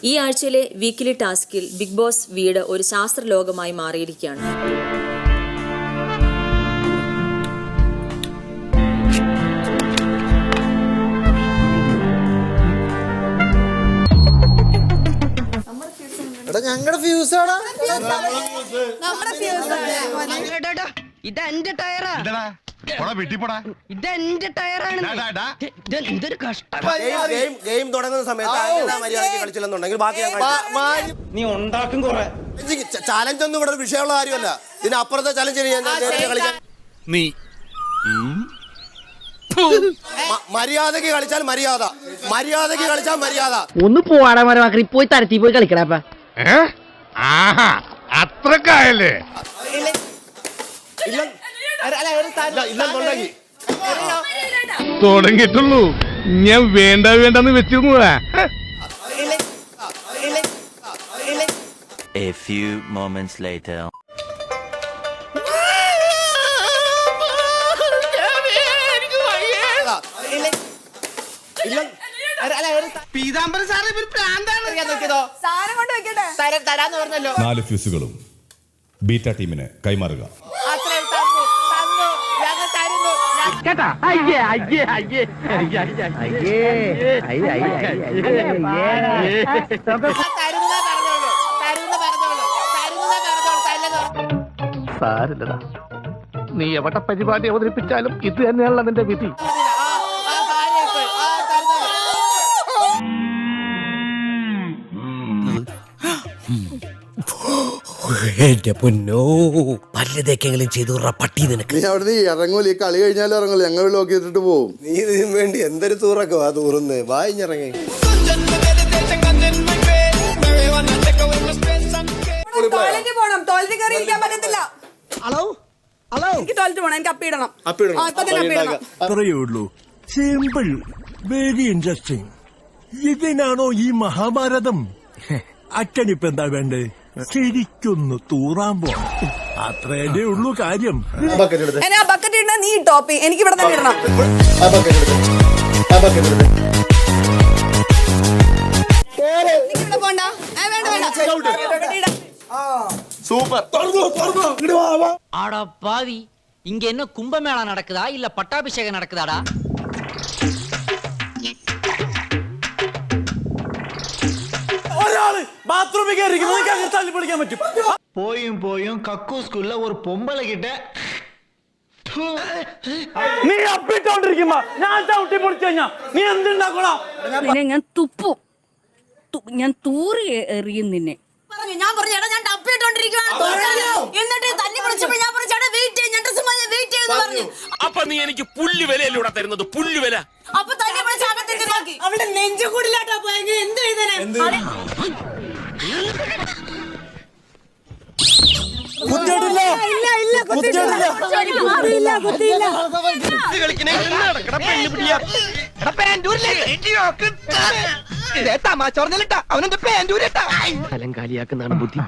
ഈ ആഴ്ചയിലെ വീക്കിലി ടാസ്കിൽ ബിഗ് ബോസ് വീട് ഒരു ശാസ്ത്രലോകമായി മാറിയിരിക്കുകയാണ്. ഞങ്ങളുടെ ഫ്യൂസാടാ ഇതെന്റെ ടയറാ ഇതെന്റെ ടയറാണ്. എന്തൊരു കഷ്ടം. ഗെയിം തുടങ്ങുന്ന സമയത്ത് മര്യാദയ്ക്ക് കളിച്ചില്ലെന്നുണ്ടെങ്കിൽ ബാക്കി നീ ഉണ്ടാക്കും കുറെ ചാലഞ്ച് ഒന്നും ഇവിടെ വിഷയമുള്ള കാര്യമല്ല. ഇതിനപ്പുറത്തെ ചലഞ്ച് കളിക്കാൻ നീ മര്യാദയ്ക്ക് കളിച്ചാൽ മര്യാദ, മര്യാദയ്ക്ക് കളിച്ചാൽ മര്യാദ. ഒന്ന് പോവാടാ മരമാക്കി പോയി തരത്തി പോയി കളിക്കടാ. അത്രക്കായല്ലേ തുടങ്ങിട്ടുള്ളൂ. ഞാൻ വേണ്ട വേണ്ടെന്ന് വെച്ചിരുന്നതാ. A few moments later. Peethambaran sir ഇവര് പ്രാന്താണ്. തരാന്ന് പറഞ്ഞല്ലോ. 4 ഫ്യൂസുകളും ബീറ്റ ടീമിന് കൈമാറുക. സാരില്ലടാ, നീ എവിടെ പരിപാടി അവതരിപ്പിച്ചാലും ഇത് തന്നെയാണല്ലോ നിന്റെ വിധി. എന്റെ പൊന്നോ, പല്ലതേക്കെങ്കിലും ചെയ്തു പട്ടി നിനക്ക്. നീ അവിടെ നീ ഇറങ്ങൂല, ഈ കളി കഴിഞ്ഞാലും ഇറങ്ങൂല, ഞങ്ങൾ ലോക്ക് ചെയ്തിട്ട് പോവും. നീ ഇതിനു വേണ്ടി എന്തൊരു തൂറൊക്കെ വാ തൂറുന്നേ. വായിഞ്ഞിറങ്ങി അത്രയേ ഉള്ളൂ. Simple, very interesting. ഇതിനാണോ ഈ മഹാഭാരതം? അച്ഛനിപ്പ എന്താ വേണ്ടേ? ശരിക്കൊന്ന് തൂറാൻ പോണം, അത്രയല്ലേ ഉള്ളൂ കാര്യം. നീ ടോപ്പി എനിക്ക് ഇവിടെ തന്നെ ഇടണം. ஆடா பாவி, இங்க என்ன கும்பமேளா நடக்குதா இல்ல பட்டாபிஷேகம் நடக்குதாடா? പോയും പോയും കക്കൂസ്കുള്ള ഒരു പൊമ്പള കിട്ട നീ അപ്പിട്ടോണ്ടിരിക്കുമ്പോ ഞാൻ ചവിട്ടി പൊളിച്ചു കഴിഞ്ഞാ നീ എന്തുണ്ടാക്കണം? ഞാൻ തുപ്പും, ഞാൻ തൂറി എറിയും നിന്നെ. ഞാൻ പറഞ്ഞു ഞാൻ എന്നിട്ട് തല്ലി പൊളിച്ചപ്പോൾ ഞാൻ പറഞ്ഞു വെയിറ്റ് ചെയ്യ്, ഞാൻ ഡ്രസ് വെയിറ്റ് ചെയ്തു പറഞ്ഞു. അപ്പൊ നീ എനിക്ക് പുല്ല് വിലയല്ലൂടെ തരുന്നത്, പുല്ല് വില. അപ്പൊ തല്ലി പൊളിച്ച് അകത്തേക്ക് നോക്കി അവിടെ നെഞ്ചുകൂടിലാട്ടാ പോയെങ്കിൽ എന്ത് ചെയ്തേനെ? അവനെ പാൻഡൂരട്ടാ. കാലിയാക്കുന്നതാണ് ബുദ്ധി.